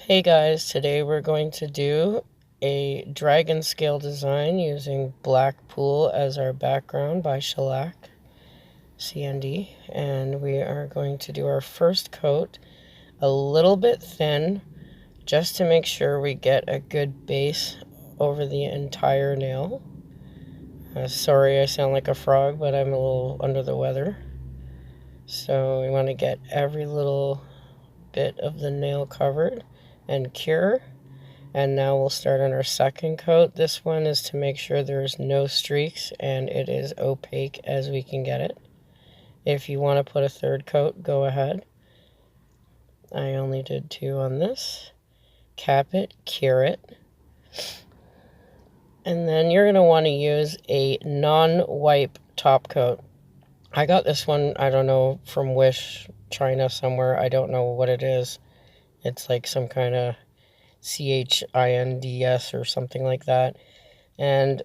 Hey guys, today we're going to do a dragon scale design using Black Pool as our background by Shellac CND, and we are going to do our first coat a little bit thin just to make sure we get a good base over the entire nail. Sorry I sound like a frog, but I'm a little under the weather. So we want to get every little bit of the nail covered and cure. And now we'll start on our second coat. This one is to make sure there's no streaks and it is opaque as we can get it. If you want to put a third coat, go ahead. I only did 2 on this. Cap it, cure it. And then you're going to want to use a non-wipe top coat. I got this one, I don't know, from Wish, China somewhere. I don't know what it is. It's like some kind of CNHIDS or something like that. And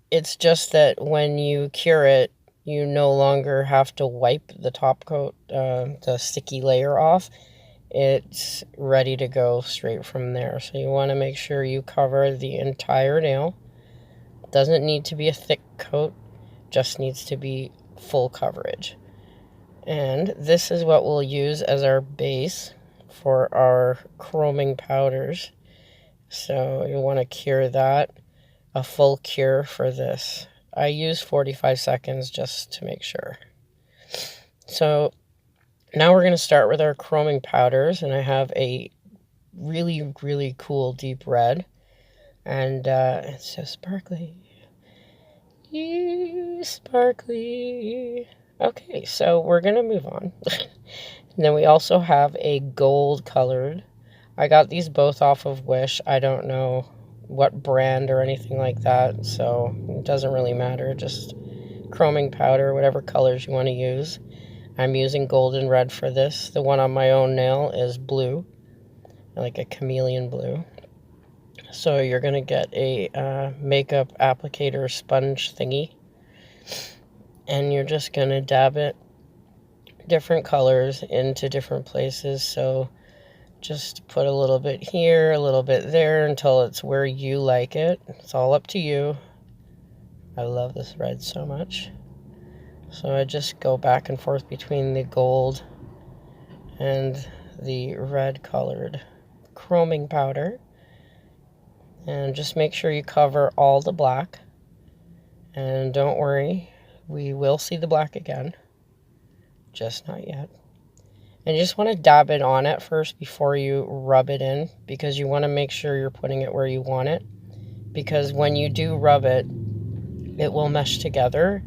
it's just that when you cure it, you no longer have to wipe the top coat, the sticky layer off. It's ready to go straight from there. So you want to make sure you cover the entire nail. It doesn't need to be a thick coat, just needs to be full coverage. And this is what we'll use as our base for our chroming powders. So you want to cure that, a full cure for this. I use 45 seconds just to make sure. So now we're going to start with our chroming powders, and I have a really cool deep red, and it's so sparkly. Sparkly. Okay, so we're going to move on. And then we also have a gold colored. I got these both off of Wish. I don't know what brand or anything like that, so it doesn't really matter. Just chroming powder, whatever colors you want to use. I'm using gold and red for this. The one on my own nail is blue, like a chameleon blue. So you're going to get a makeup applicator sponge thingy, and you're just going to dab it different colors into different places. So just put a little bit here, a little bit there, until it's where you like it. It's all up to you. I love this red so much. So I just go back and forth between the gold and the red colored chroming powder. And just make sure you cover all the black. And don't worry, we will see the black again. Just not yet. And you just want to dab it on at first before you rub it in, because you want to make sure you're putting it where you want it. Because when you do rub it, it will mesh together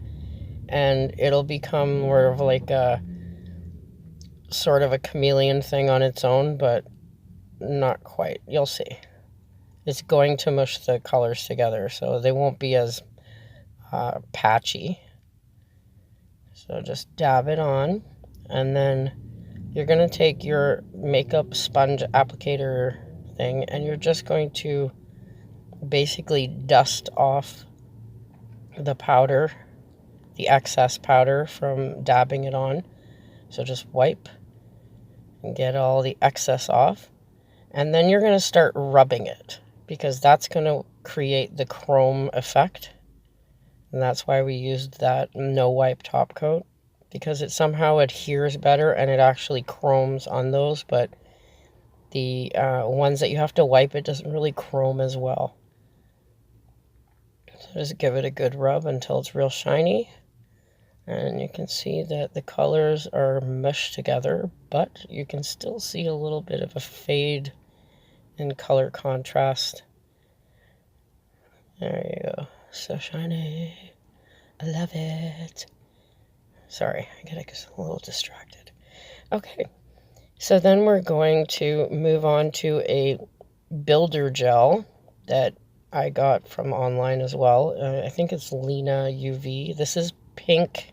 and it'll become more of like a sort of a chameleon thing on its own, but not quite. You'll see. It's going to mush the colors together, so they won't be as patchy. So just dab it on, and then you're going to take your makeup sponge applicator thing, and you're just going to basically dust off the powder, the excess powder from dabbing it on. So just wipe and get all the excess off. And then you're going to start rubbing it, because that's going to create the chrome effect. And that's why we used that no wipe top coat, because it somehow adheres better and it actually chromes on those. But the ones that you have to wipe, it doesn't really chrome as well. So just give it a good rub until it's real shiny. And you can see that the colors are meshed together, but you can still see a little bit of a fade in color contrast. There you go. So shiny. I love it. Sorry, I get a little distracted. Okay, so then we're going to move on to a builder gel that I got from online as well. I think it's Lina UV. This is pink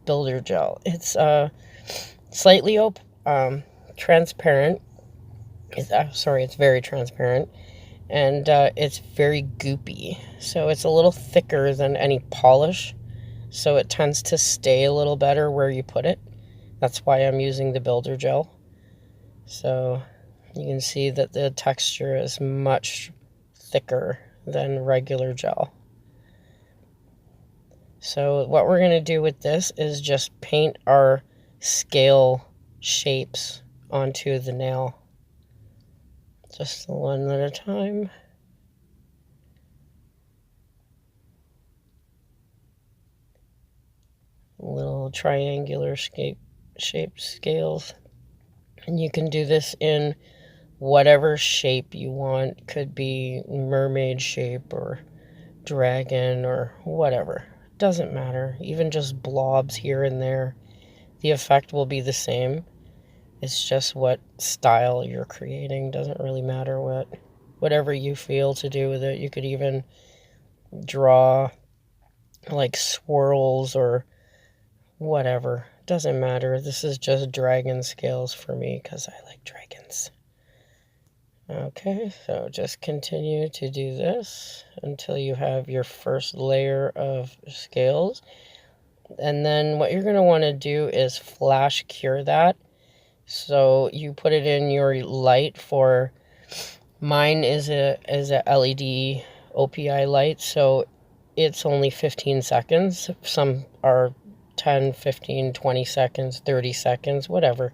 builder gel. It's slightly transparent. It's very transparent. And it's very goopy. So it's a little thicker than any polish. So it tends to stay a little better where you put it. That's why I'm using the builder gel. So You can see that the texture is much thicker than regular gel. So what we're going to do with this is just paint our scale shapes onto the nail. Just one at a time. Little triangular shaped scales. And you can do this in whatever shape you want. Could be mermaid shape or dragon or whatever. Doesn't matter. Even just blobs here and there. The effect will be the same. It's just what style you're creating. Doesn't really matter whatever you feel to do with it. You could even draw like swirls or whatever. Doesn't matter. This is just dragon scales for me because I like dragons. Okay, so just continue to do this until you have your first layer of scales. And then what you're going to want to do is flash cure that. So you put it in your light for, mine is a LED OPI light, so it's only 15 seconds. Some are 10, 15, 20 seconds, 30 seconds, whatever.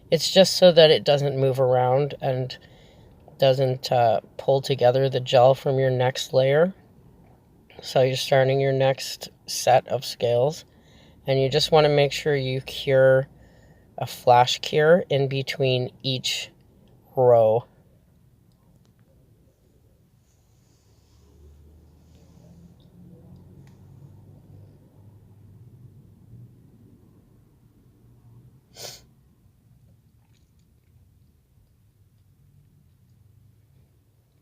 It's just so that it doesn't move around and doesn't pull together the gel from your next layer. So you're starting your next set of scales, and you just want to make sure you cure a flash cure in between each row.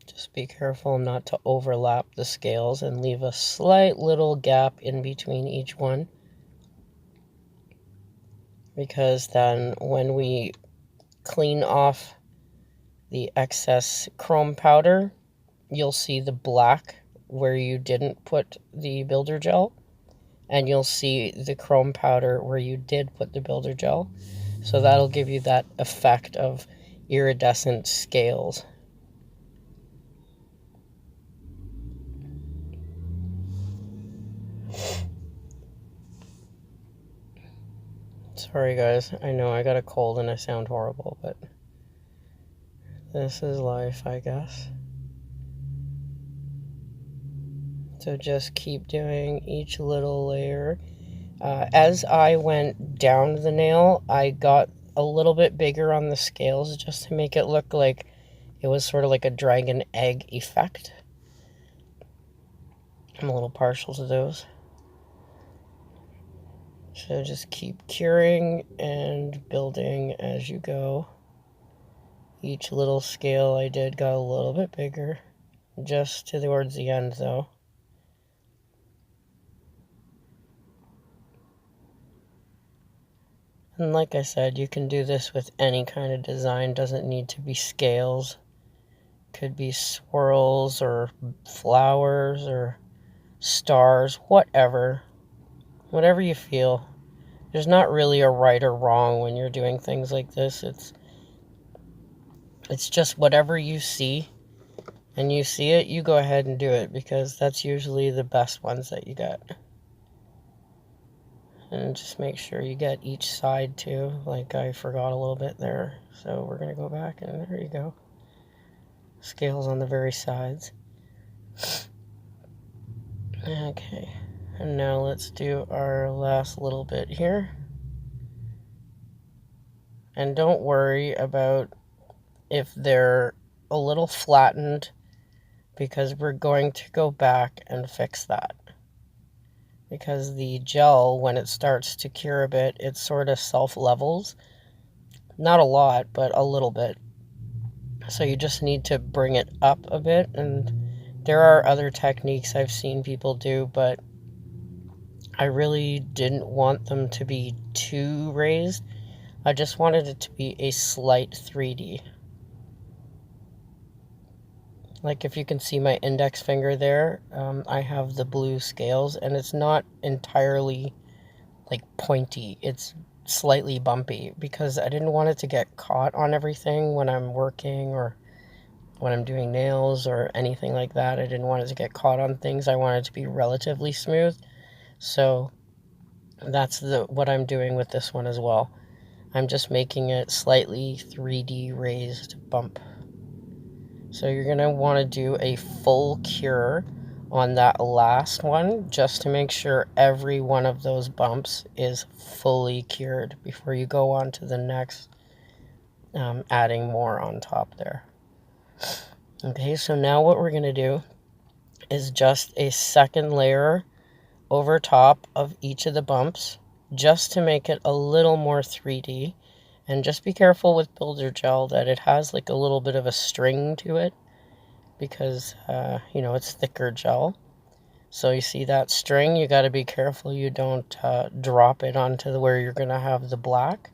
Just be careful not to overlap the scales and leave a slight little gap in between each one, because then when we clean off the excess chrome powder, you'll see the black where you didn't put the builder gel, and you'll see the chrome powder where you did put the builder gel. So that'll give you that effect of iridescent scales. Sorry guys, I know I got a cold and I sound horrible, but this is life, I guess. So just keep doing each little layer. As I went down the nail, I got a little bit bigger on the scales just to make it look like it was sort of like a dragon egg effect. I'm a little partial to those. So just keep curing and building as you go. Each little scale I did got a little bit bigger, just towards the end though. And like I said, you can do this with any kind of design. Doesn't need to be scales. Could be swirls or flowers or stars, whatever. Whatever you feel. There's not really a right or wrong when you're doing things like this. It's just whatever you see and you see it, you go ahead and do it, because that's usually the best ones that you get. And just make sure you get each side too. Like I forgot a little bit there. So we're going to go back and there you go. Scales on the very sides. Okay. And now let's do our last little bit here. And don't worry about if they're a little flattened, because we're going to go back and fix that. Because the gel, when it starts to cure a bit, it sort of self-levels. Not a lot, but a little bit. So you just need to bring it up a bit. And there are other techniques I've seen people do, but I really didn't want them to be too raised. I just wanted it to be a slight 3D. Like if you can see my index finger there, I have the blue scales, and it's not entirely like pointy. It's slightly bumpy because I didn't want it to get caught on everything when I'm working or when I'm doing nails or anything like that. I didn't want it to get caught on things. I wanted it to be relatively smooth. So that's what I'm doing with this one as well. I'm just making it slightly 3D raised bump. So you're going to want to do a full cure on that last one just to make sure every one of those bumps is fully cured before you go on to the next, adding more on top there. Okay, so now what we're going to do is just a second layer over top of each of the bumps just to make it a little more 3D. And just be careful with builder gel that it has like a little bit of a string to it because, you know, it's thicker gel. So you see that string, you got to be careful you don't drop it onto where you're going to have the black.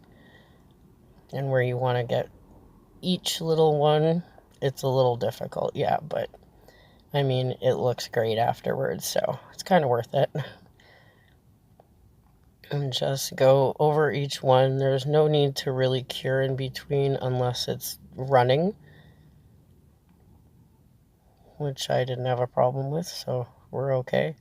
And where you want to get each little one, it's a little difficult, yeah, but I mean, it looks great afterwards, so it's kind of worth it. And just go over each one. There's no need to really cure in between unless it's running, which I didn't have a problem with, so we're okay.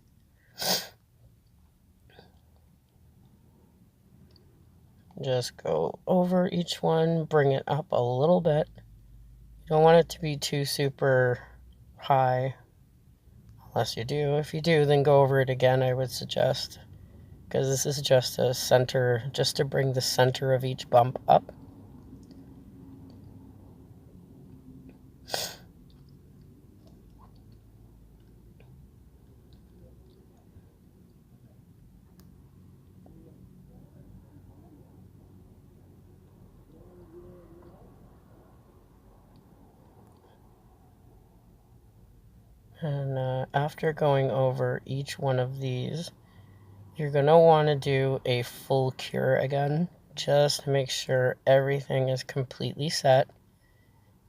Just go over each one, bring it up a little bit. You don't want it to be too super high, unless you do. If you do, then go over it again, I would suggest. Because this is just a center, just to bring the center of each bump up. And after going over each one of these, you're going to want to do a full cure again, just to make sure everything is completely set.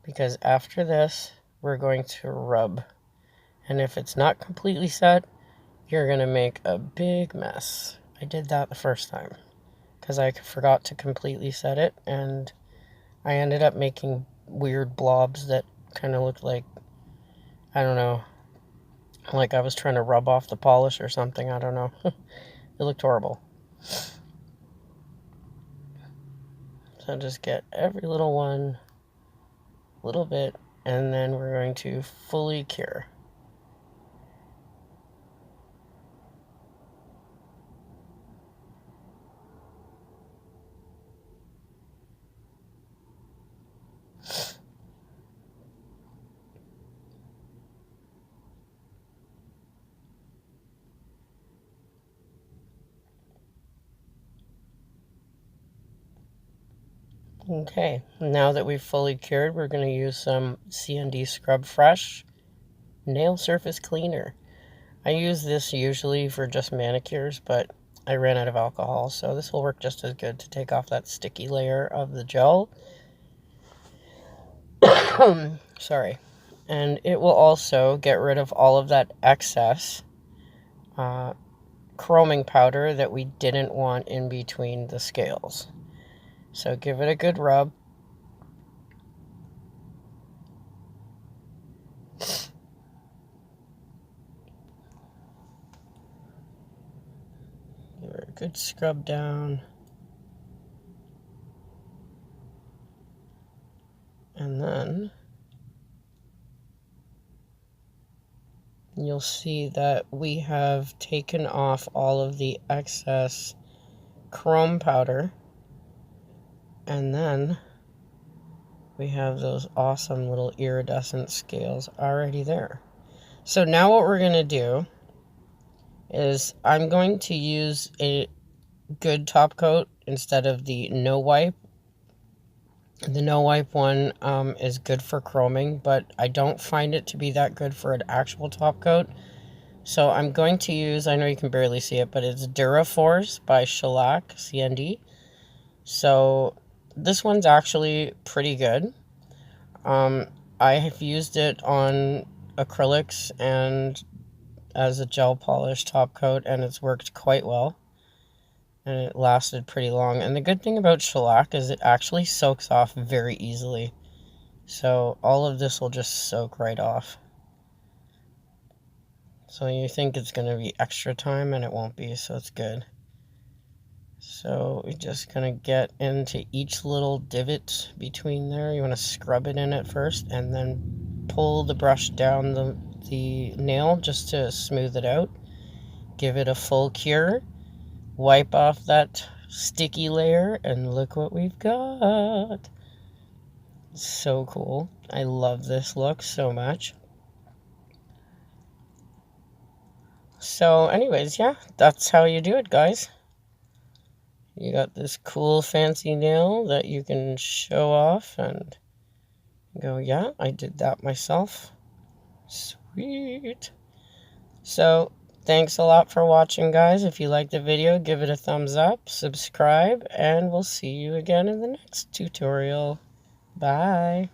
Because after this, we're going to rub. And if it's not completely set, you're going to make a big mess. I did that the first time because I forgot to completely set it, and I ended up making weird blobs that kind of looked like, I don't know, like I was trying to rub off the polish or something. I don't know. It looked horrible. So just get every little one, a little bit, and then we're going to fully cure. Okay, now that we've fully cured, we're going to use some CND Scrub Fresh Nail Surface Cleaner. I use this usually for just manicures, but I ran out of alcohol, so this will work just as good to take off that sticky layer of the gel. Sorry. And it will also get rid of all of that excess chroming powder that we didn't want in between the scales. So give it a good rub. Give it a good scrub down. And then you'll see that we have taken off all of the excess chrome powder. And then we have those awesome little iridescent scales already there. So now what we're going to do is I'm going to use a good top coat instead of the no wipe. The no wipe one is good for chroming, but I don't find it to be that good for an actual top coat. So I'm going to use, I know you can barely see it, but it's Duraforce by Shellac, CND. So this one's actually pretty good. I have used it on acrylics and as a gel polish top coat, and it's worked quite well. and it lasted pretty long. And the good thing about shellac is it actually soaks off very easily. So all of this will just soak right off. So you think it's going to be extra time, and it won't be, so it's good. So we're just going to get into each little divot between there. You want to scrub it in at first, and then pull the brush down the nail just to smooth it out. Give it a full cure. Wipe off that sticky layer, and look what we've got. So cool. I love this look so much. So anyways, yeah, that's how you do it, guys. You got this cool fancy nail that you can show off and go, yeah, I did that myself. Sweet. So thanks a lot for watching, guys. If you liked the video, give it a thumbs up, subscribe, and we'll see you again in the next tutorial. Bye.